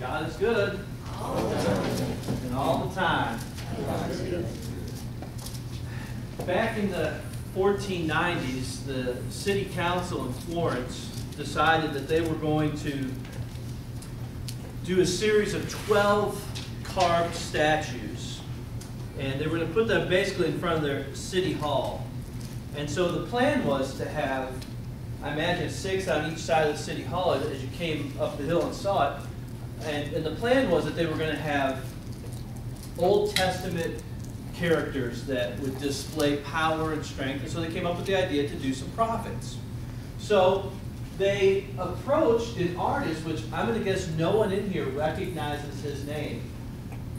God is good. And all the time. Back in the 1490s, the city council in Florence decided that they were going to do a series of 12 carved statues. And they were going to put them basically in front of their city hall. And so the plan was to have, I imagine, 6 on each side of the city hall as you came up the hill and saw it. And the plan was that they were going to have Old Testament characters that would display power and strength. And so they came up with the idea to do some prophets. So they approached an artist, which I'm going to guess no one in here recognizes his name.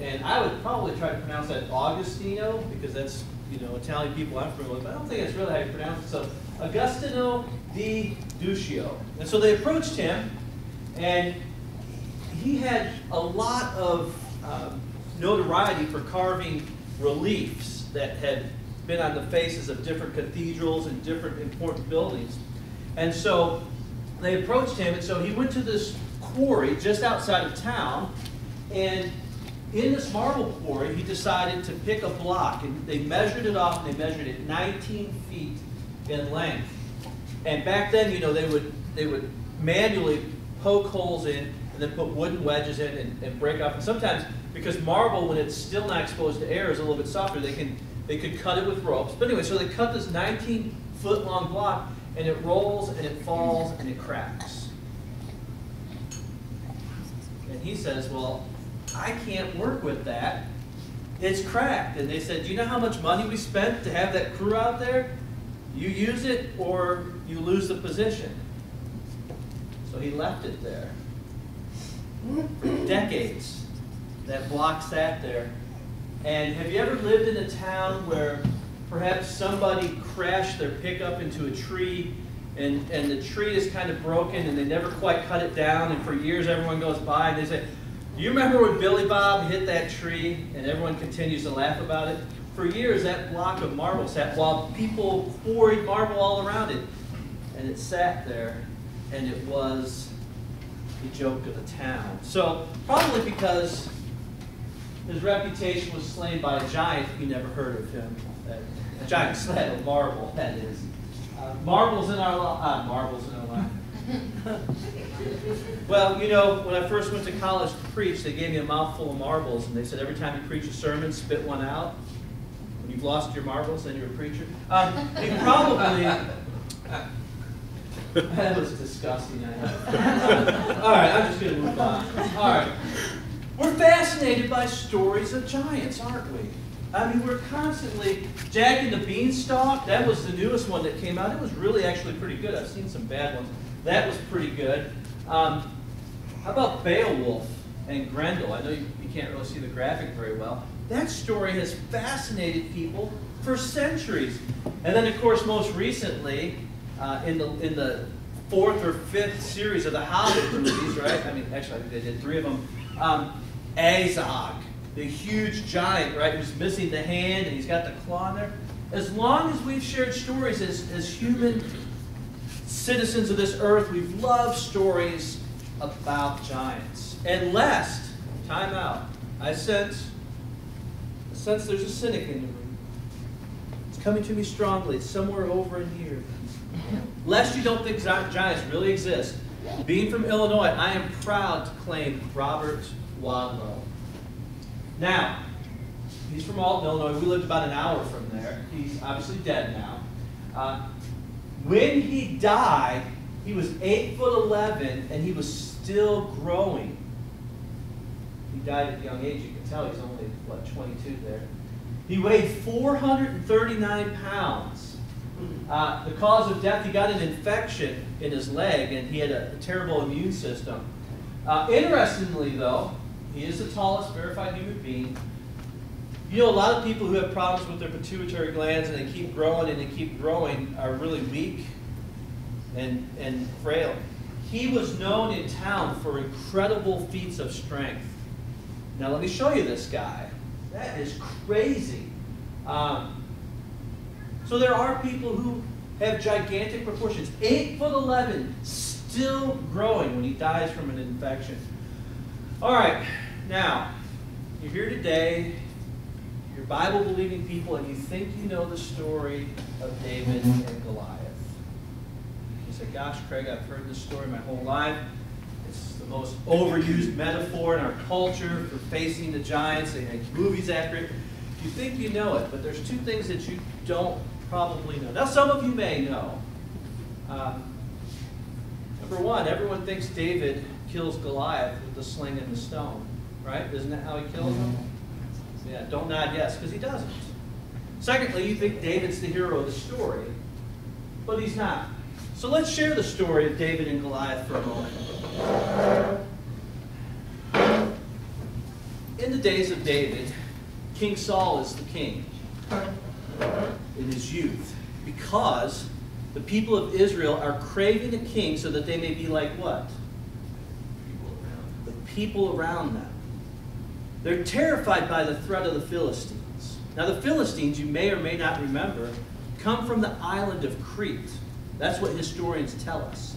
And I would probably try to pronounce that Augustino, because that's, you know, Italian people I'm familiar with, but I don't think that's really how you pronounce it. So Agostino di Duccio. And so they approached him, and he had a lot of notoriety for carving reliefs that had been on the faces of different cathedrals and different important buildings. And so they approached him, and so he went to this quarry just outside of town, and in this marble quarry, he decided to pick a block, and they measured it off, and they measured it 19 feet in length. And back then, you know, they would manually poke holes in, and then put wooden wedges in and break off. And sometimes, because marble, when it's still not exposed to air, is a little bit softer, they could cut it with ropes. But anyway, so they cut this 19-foot long block, and it rolls, and it falls, and it cracks. And he says, well, I can't work with that. It's cracked. And they said, do you know how much money we spent to have that crew out there? You use it or you lose the position. So he left it there. Decades. That block sat there. And have you ever lived in a town where perhaps somebody crashed their pickup into a tree, and the tree is kind of broken and they never quite cut it down, and for years everyone goes by and they say, do you remember when Billy Bob hit that tree? And everyone continues to laugh about it. For years, that block of marble sat while people quarried marble all around it. And it sat there, and it was the joke of the town. So, probably because his reputation was slain by a giant, you never heard of him. A giant slab of marble, that is. Marbles in our line. Well, you know, when I first went to college to preach, they gave me a mouthful of marbles, and they said every time you preach a sermon, spit one out. When you've lost your marbles, then you're a preacher. You probably... That was disgusting. All right, I'm just going to move on. All right. We're fascinated by stories of giants, aren't we? I mean, we're constantly... Jack and the Beanstalk, that was the newest one that came out. It was really actually pretty good. I've seen some bad ones. That was pretty good. How about Beowulf and Grendel? I know you can't really see the graphic very well. That story has fascinated people for centuries. And then, of course, most recently, in the 4th or 5th series of the Hobbit movies, right? I mean, actually, I think they did 3 of them. Azog, the huge giant, right, who's missing the hand and he's got the claw in there. As long as we've shared stories as human citizens of this earth, we've loved stories about giants. And lest, time out, I sense there's a cynic in the room. It's coming to me strongly. It's somewhere over in here. Lest you don't think giants really exist. Being from Illinois, I am proud to claim Robert Wadlow. Now, he's from Alton, Illinois. We lived about an hour from there. He's obviously dead now. When he died, he was 8'11", and he was still growing. He died at a young age. You can tell he's only, what, 22 there. He weighed 439 pounds. The cause of death, he got an infection in his leg, and he had a terrible immune system. Interestingly, though, he is the tallest verified human being. You know, a lot of people who have problems with their pituitary glands and they keep growing and they keep growing are really weak and frail. He was known in town for incredible feats of strength. Now, let me show you this guy. That is crazy. So there are people who have gigantic proportions. 8'11", still growing when he dies from an infection. All right, now, you're here today, you're Bible-believing people, and you think you know the story of David and Goliath. You say, gosh, Craig, I've heard this story my whole life. It's the most overused metaphor in our culture for facing the giants. They make movies after it. You think you know it, but there's two things that you don't probably know. Now, some of you may know. Number one, everyone thinks David kills Goliath with the sling and the stone, right? Isn't that how he kills him? Yeah, don't nod yes, because he doesn't. Secondly, you think David's the hero of the story, but he's not. So let's share the story of David and Goliath for a moment. In the days of David, King Saul is the king in his youth, because the people of Israel are craving a king so that they may be like what? The people around them. They're terrified by the threat of the Philistines. Now the Philistines, you may or may not remember, come from the island of Crete. That's what historians tell us.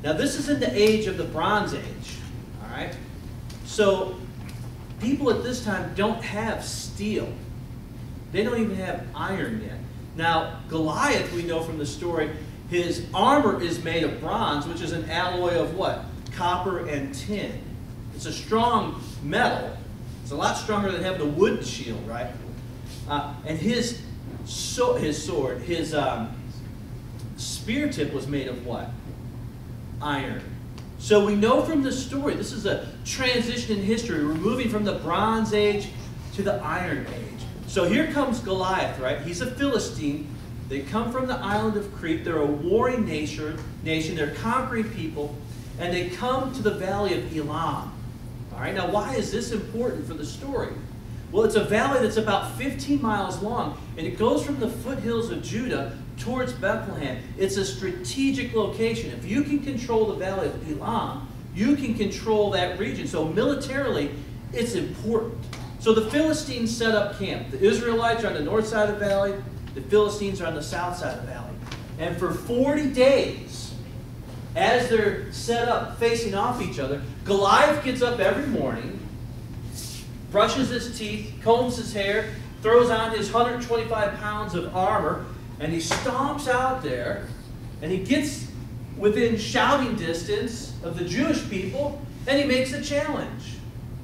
Now this is in the age of the Bronze Age. All right? So people at this time don't have steel. They don't even have iron yet. Now Goliath, we know from the story, his armor is made of bronze, which is an alloy of what? Copper and tin. It's a strong metal. It's a lot stronger than having a wooden shield, right? And his sword, his spear tip was made of what? Iron. So we know from the story, this is a transition in history. We're moving from the Bronze Age to the Iron Age. So here comes Goliath, right? He's a Philistine. They come from the island of Crete. They're a warring nation. They're conquering people. And they come to the valley of Elam. All right, now why is this important for the story? Well, it's a valley that's about 15 miles long, and it goes from the foothills of Judah towards Bethlehem. It's a strategic location. If you can control the valley of Elam, you can control that region. So militarily, it's important. So the Philistines set up camp. The Israelites are on the north side of the valley. The Philistines are on the south side of the valley. And for 40 days, as they're set up facing off each other, Goliath gets up every morning, brushes his teeth, combs his hair, throws on his 125 pounds of armor, and he stomps out there, and he gets within shouting distance of the Jewish people, and he makes a challenge.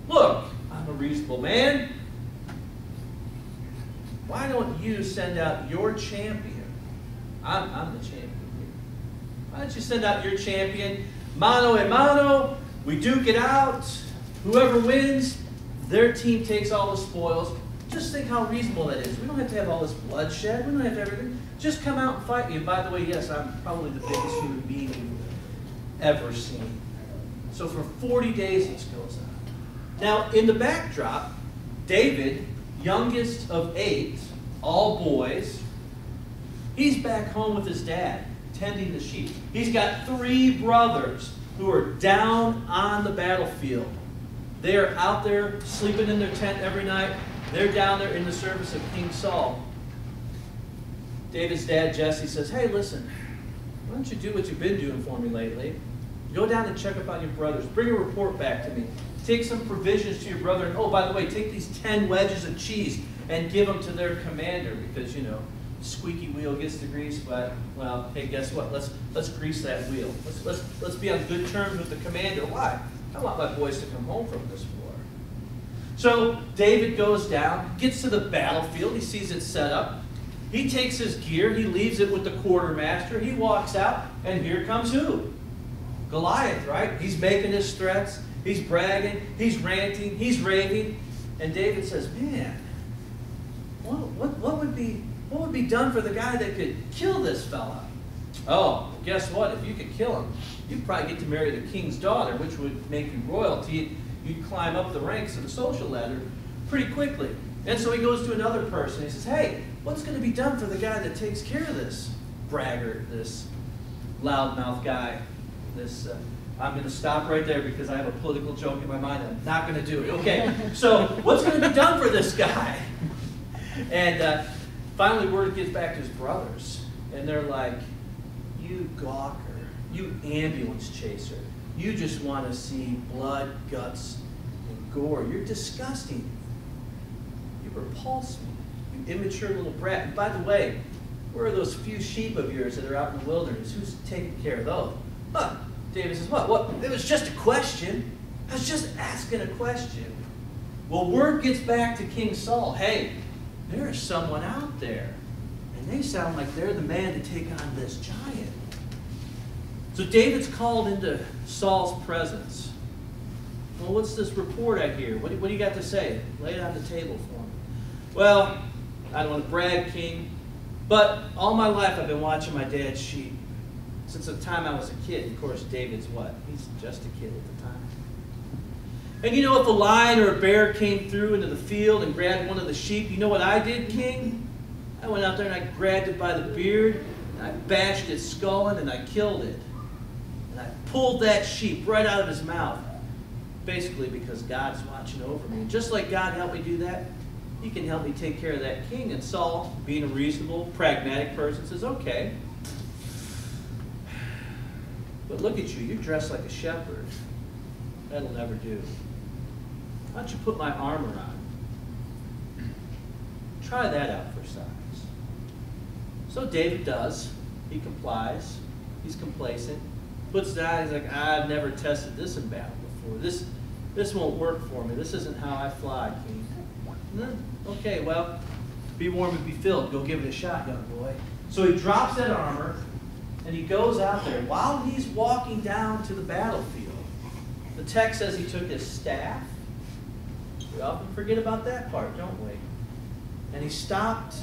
Look, I'm a reasonable man. Why don't you send out your champion? I'm the champion here. Why don't you send out your champion? Mano a mano. We duke it out. Whoever wins, their team takes all the spoils. Just think how reasonable that is. We don't have to have all this bloodshed. We don't have to have everything. Just come out and fight me. And by the way, yes, I'm probably the biggest human being you've ever seen. So for 40 days this goes on. Now, in the backdrop, David, youngest of 8, all boys, he's back home with his dad, tending the sheep. He's got 3 brothers who are down on the battlefield. They are out there sleeping in their tent every night. They're down there in the service of King Saul. David's dad, Jesse, says, hey, listen, why don't you do what you've been doing for me lately? Go down and check up on your brothers. Bring a report back to me. Take some provisions to your brother. And oh, by the way, take these 10 wedges of cheese and give them to their commander, because, you know, squeaky wheel gets the grease, but, well, hey, guess what? Let's grease that wheel. Let's be on good terms with the commander. Why? I want my boys to come home from this war. So David goes down, gets to the battlefield. He sees it set up. He takes his gear. He leaves it with the quartermaster. He walks out, and here comes who? Goliath, right? He's making his threats. He's bragging. He's ranting. He's raving. And David says, man, what would be done for the guy that could kill this fella? Oh, guess what? If you could kill him, you'd probably get to marry the king's daughter, which would make you royalty. You'd climb up the ranks of the social ladder pretty quickly. And so he goes to another person. He says, hey, what's going to be done for the guy that takes care of this braggart, this loudmouth guy? I'm going to stop right there because I have a political joke in my mind. I'm not going to do it. Okay, so what's going to be done for this guy? And finally, word gets back to his brothers. And they're like, you gawker, you ambulance chaser. You just want to see blood, guts, and gore. You're disgusting. You repulse me, you immature little brat. And by the way, where are those few sheep of yours that are out in the wilderness? Who's taking care of those? Huh. David says, what? It was just a question. I was just asking a question. Well, word gets back to King Saul. Hey, there is someone out there. And they sound like they're the man to take on this giant. So David's called into Saul's presence. Well, what's this report I hear? What do you got to say? Lay it on the table for me. Well, I don't want to brag, King, but all my life I've been watching my dad's sheep. Since the time I was a kid. Of course, David's what? He's just a kid at the time. And you know, if a lion or a bear came through into the field and grabbed one of the sheep, you know what I did, King? I went out there and I grabbed it by the beard, and I bashed its skull in, and I killed it. And I pulled that sheep right out of his mouth. Basically because God's watching over me. And just like God helped me do that, He can help me take care of that king. And Saul, being a reasonable, pragmatic person, says, okay. But look at you, you're dressed like a shepherd. That'll never do. Why don't you put my armor on? Try that out for size. So David does. He complies. He's complacent. Puts it on. He's like, I've never tested this in battle before. This won't work for me. This isn't how I fly, King. Okay, well, be warm and be filled. Go give it a shot, young boy. So he drops that armor, and he goes out there. While he's walking down to the battlefield, the text says he took his staff. We often forget about that part, don't we? And he stopped,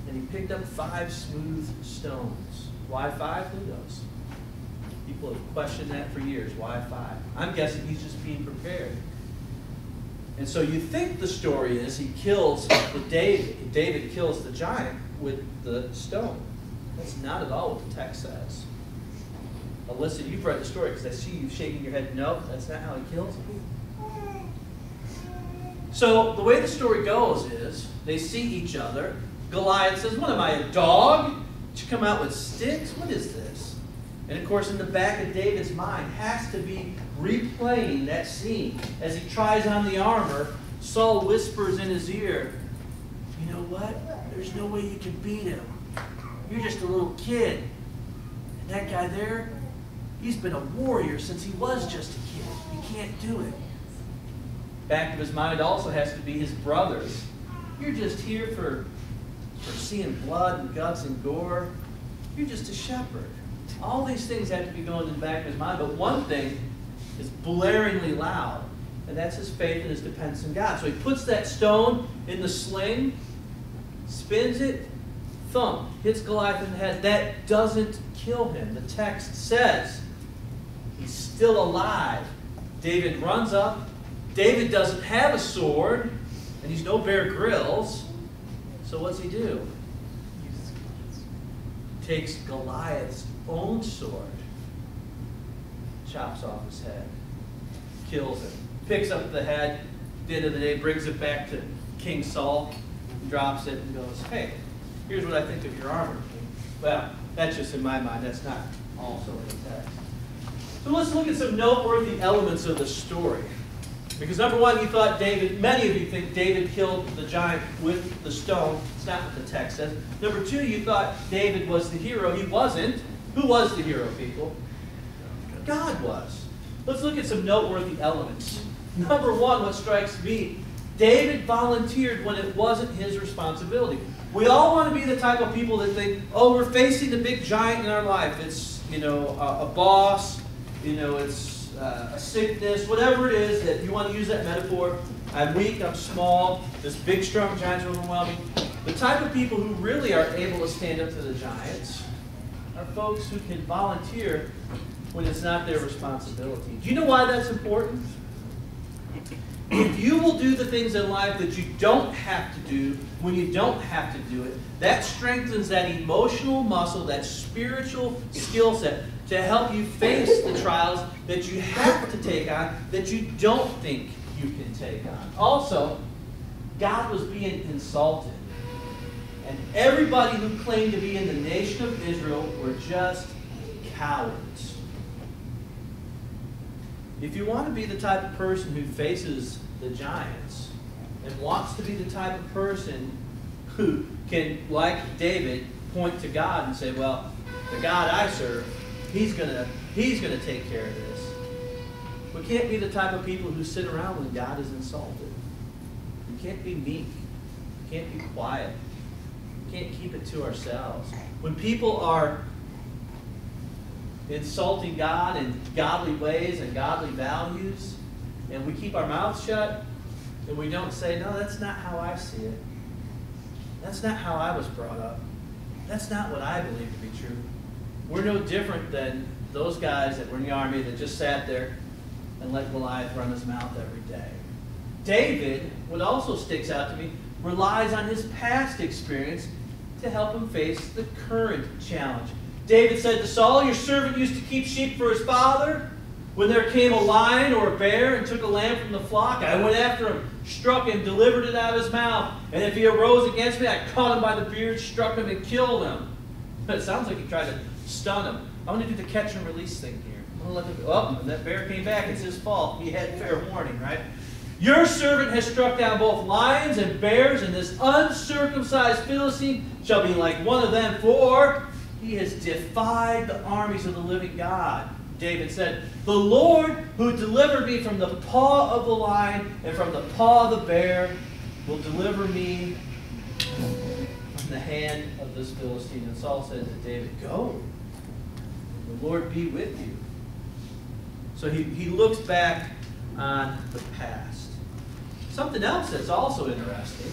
and he picked up 5 smooth stones. Why 5? Who knows? People have questioned that for years. Why 5? I'm guessing he's just being prepared. And so you think the story is he kills David kills the giant with the stone. That's not at all what the text says. Alyssa, you've read the story because I see you shaking your head. No, that's not how he kills him. So the way the story goes is they see each other. Goliath says, what am I, a dog? Did you come out with sticks? What is this? And of course, in the back of David's mind has to be replaying that scene. As he tries on the armor, Saul whispers in his ear, you know what? There's no way you can beat him. You're just a little kid. And that guy there, he's been a warrior since he was just a kid. You can't do it. Back of his mind also has to be his brothers. You're just here for seeing blood and guts and gore. You're just a shepherd. All these things have to be going in the back of his mind, but one thing is blaringly loud, and that's his faith and his dependence on God. So he puts that stone in the sling, spins it, thump, hits Goliath in the head. That doesn't kill him. The text says he's still alive. David runs up. David doesn't have a sword, and he's no Bear Grylls. So what's he do? He takes Goliath's own sword, chops off his head, kills him, picks up the head, at the end of the day, brings it back to King Saul, drops it, and goes, hey, here's what I think of your armor, King. Well, that's just in my mind. That's not also in the text. So let's look at some noteworthy elements of the story. Because number one, you thought many of you think David killed the giant with the stone. It's not what the text says. Number two, you thought David was the hero. He wasn't. Who was the hero, people? God was. Let's look at some noteworthy elements. Number one, what strikes me, David volunteered when it wasn't his responsibility. We all want to be the type of people that think, oh, we're facing the big giant in our life. It's, a boss, it's a sickness, whatever it is that you want to use that metaphor. I'm weak, I'm small, this big, strong giant's overwhelming. The type of people who really are able to stand up to the giants are folks who can volunteer when it's not their responsibility. Do you know why that's important? If you will do the things in life that you don't have to do when you don't have to do it, that strengthens that emotional muscle, that spiritual skill set to help you face the trials that you have to take on that you don't think you can take on. Also, God was being insulted. And everybody who claimed to be in the nation of Israel were just cowards. if you want to be the type of person who faces the giants and wants to be the type of person who can, like David, point to God and say, well, the God I serve, He's gonna take care of this. We can't be the type of people who sit around when God is insulted. We can't be meek. We can't be quiet. We can't keep it to ourselves. When people are insulting God in godly ways and godly values, and we keep our mouths shut, and we don't say, no, that's not how I see it. That's not how I was brought up. That's not what I believe to be true. We're no different than those guys that were in the army that just sat there and let Goliath run his mouth every day. David, what also sticks out to me, relies on his past experience to help him face the current challenge. David said to Saul, your servant used to keep sheep for his father. When there came a lion or a bear and took a lamb from the flock, I went after him, struck him, delivered it out of his mouth. And if he arose against me, I caught him by the beard, struck him, and killed him. But it sounds like he tried to stun him. I'm going to do the catch and release thing here. I'm going to let him go. Oh, and that bear came back. It's his fault. He had fair warning, right? Your servant has struck down both lions and bears, and this uncircumcised Philistine shall be like one of them, for he has defied the armies of the living God. David said, the Lord who delivered me from the paw of the lion and from the paw of the bear will deliver me from the hand of this Philistine. And Saul said to David, go. The Lord be with you. So he looks back on the past. Something else that's also interesting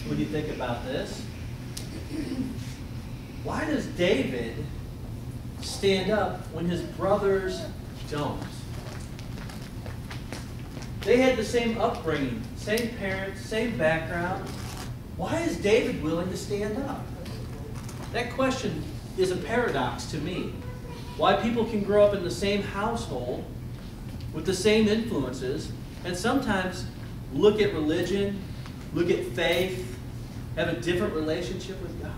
when you think about this. Why does David stand up when his brothers don't? They had the same upbringing, same parents, same background. Why is David willing to stand up? That question is a paradox to me. Why people can grow up in the same household with the same influences and sometimes look at religion, look at faith, have a different relationship with God.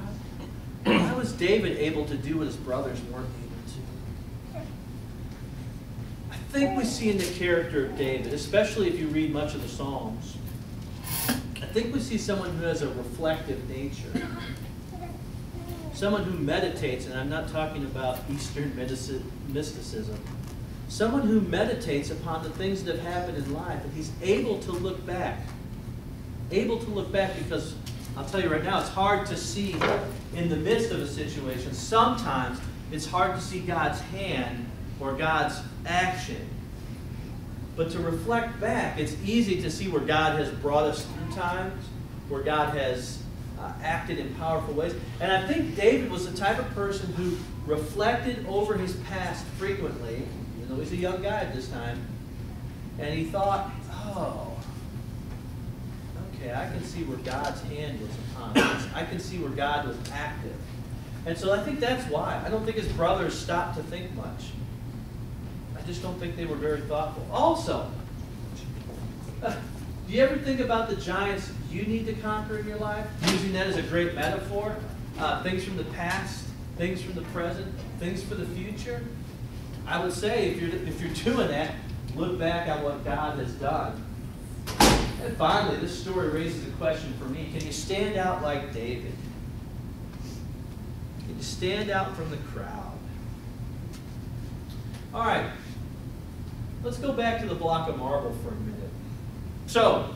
Why was David able to do what his brothers weren't able to? I think we see in the character of David, especially if you read much of the Psalms, I think we see someone who has a reflective nature. Someone who meditates, and I'm not talking about Eastern mysticism. Someone who meditates upon the things that have happened in life, and he's able to look back. Able to look back because, I'll tell you right now, it's hard to see in the midst of a situation. Sometimes it's hard to see God's hand or God's action. But to reflect back, it's easy to see where God has brought us through times, where God has acted in powerful ways. And I think David was the type of person who reflected over his past frequently, even though he's a young guy at this time, and he thought, oh, okay, I can see where God's hand was upon this. I can see where God was active. And so I think that's why. I don't think his brothers stopped to think much. I just don't think they were very thoughtful. Also, do you ever think about the giants you need to conquer in your life? Using that as a great metaphor. Things from the past, things from the present, things for the future. I would say if you're doing that, look back at what God has done. And finally, this story raises a question for me. Can you stand out like David? Can you stand out from the crowd? All right. Let's go back to the block of marble for a minute. So,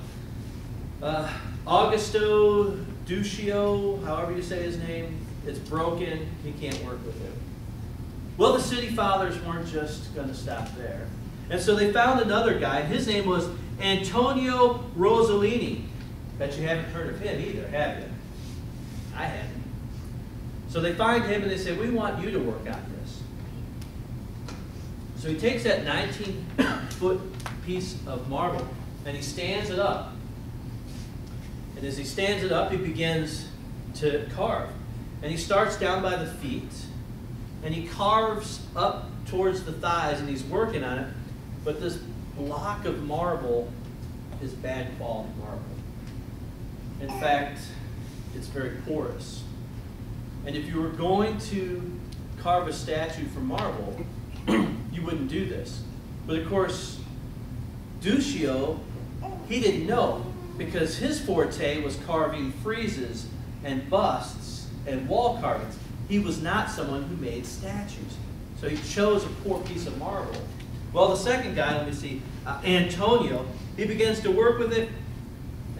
Augusto Duccio, however you say his name, it's broken. He can't work with it. Well, the city fathers weren't just going to stop there. And so they found another guy. His name was Antonio Rossellini. Bet you haven't heard of him either, have you? I haven't. So they find him and they say, we want you to work on this. So he takes that 19-foot piece of marble and he stands it up. And as he stands it up, he begins to carve. And he starts down by the feet. And he carves up towards the thighs and he's working on it. But this block of marble is bad quality marble. In fact, it's very porous. And if you were going to carve a statue from marble, you wouldn't do this. But of course, Duccio, he didn't know, because his forte was carving friezes and busts and wall carvings. He was not someone who made statues. So he chose a poor piece of marble. Well, the second guy, let me see, Antonio, he begins to work with it,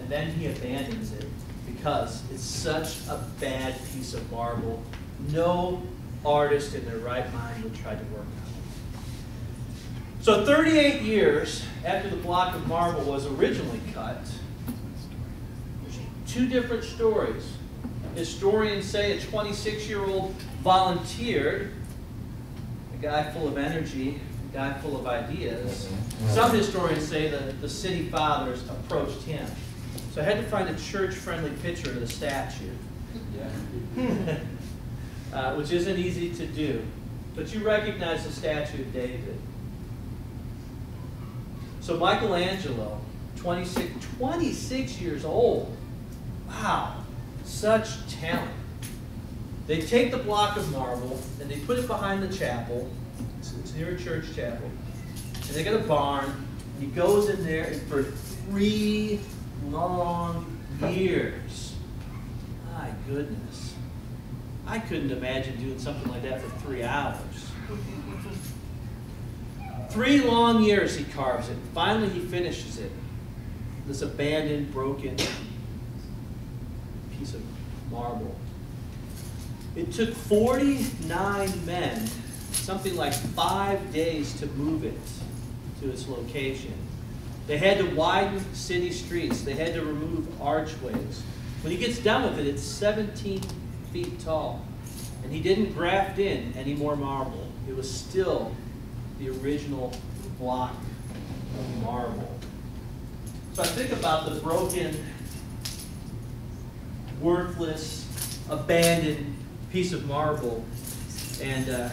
and then he abandons it because it's such a bad piece of marble. No artist in their right mind would try to work on it. So 38 years after the block of marble was originally cut, there's two different stories. Historians say a 26-year-old volunteered, a guy full of energy, a guy full of ideas. Some historians say that the city fathers approached him. So I had to find a church-friendly picture of the statue, which isn't easy to do. But you recognize the statue of David. So Michelangelo, 26 years old. Wow. Such talent. They take the block of marble and they put it behind the chapel. It's near a church chapel. And they get a barn. And he goes in there, and for 3 long years. My goodness. I couldn't imagine doing something like that for 3 hours. 3 long years he carves it. Finally he finishes it. This abandoned, broken piece of marble. It took 49 men, something like 5 days, to move it to its location. They had to widen city streets. They had to remove archways. When he gets done with it, it's 17 feet tall. And he didn't graft in any more marble. It was still the original block of marble. So I think about the broken, worthless, abandoned piece of marble, and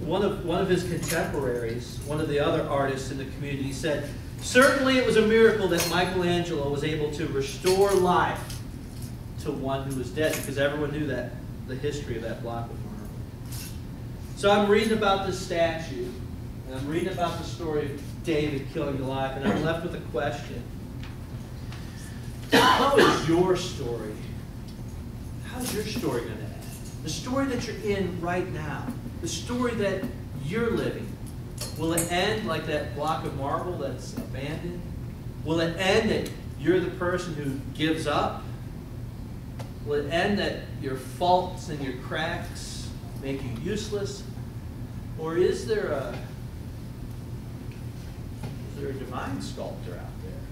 one of his contemporaries, one of the other artists in the community, said, "Certainly it was a miracle that Michelangelo was able to restore life to one who was dead," because everyone knew that the history of that block of marble. So I'm reading about this statue, and I'm reading about the story of David killing Goliath, and I'm left with a question. How is your story? How's your story going to end? The story that you're in right now, the story that you're living, will it end like that block of marble that's abandoned? Will it end that you're the person who gives up? Will it end that your faults and your cracks make you useless? Or is there a divine sculptor out there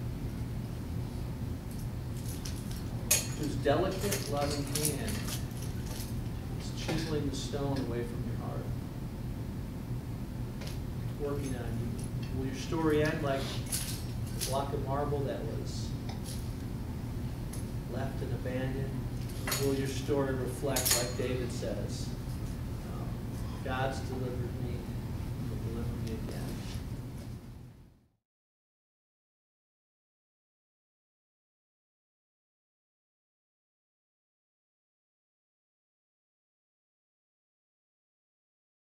whose delicate, loving hand is chiseling the stone away from your heart, working on you? Will your story end like a block of marble that was left and abandoned? Or will your story reflect, like David says, God's delivered me, he'll deliver me again?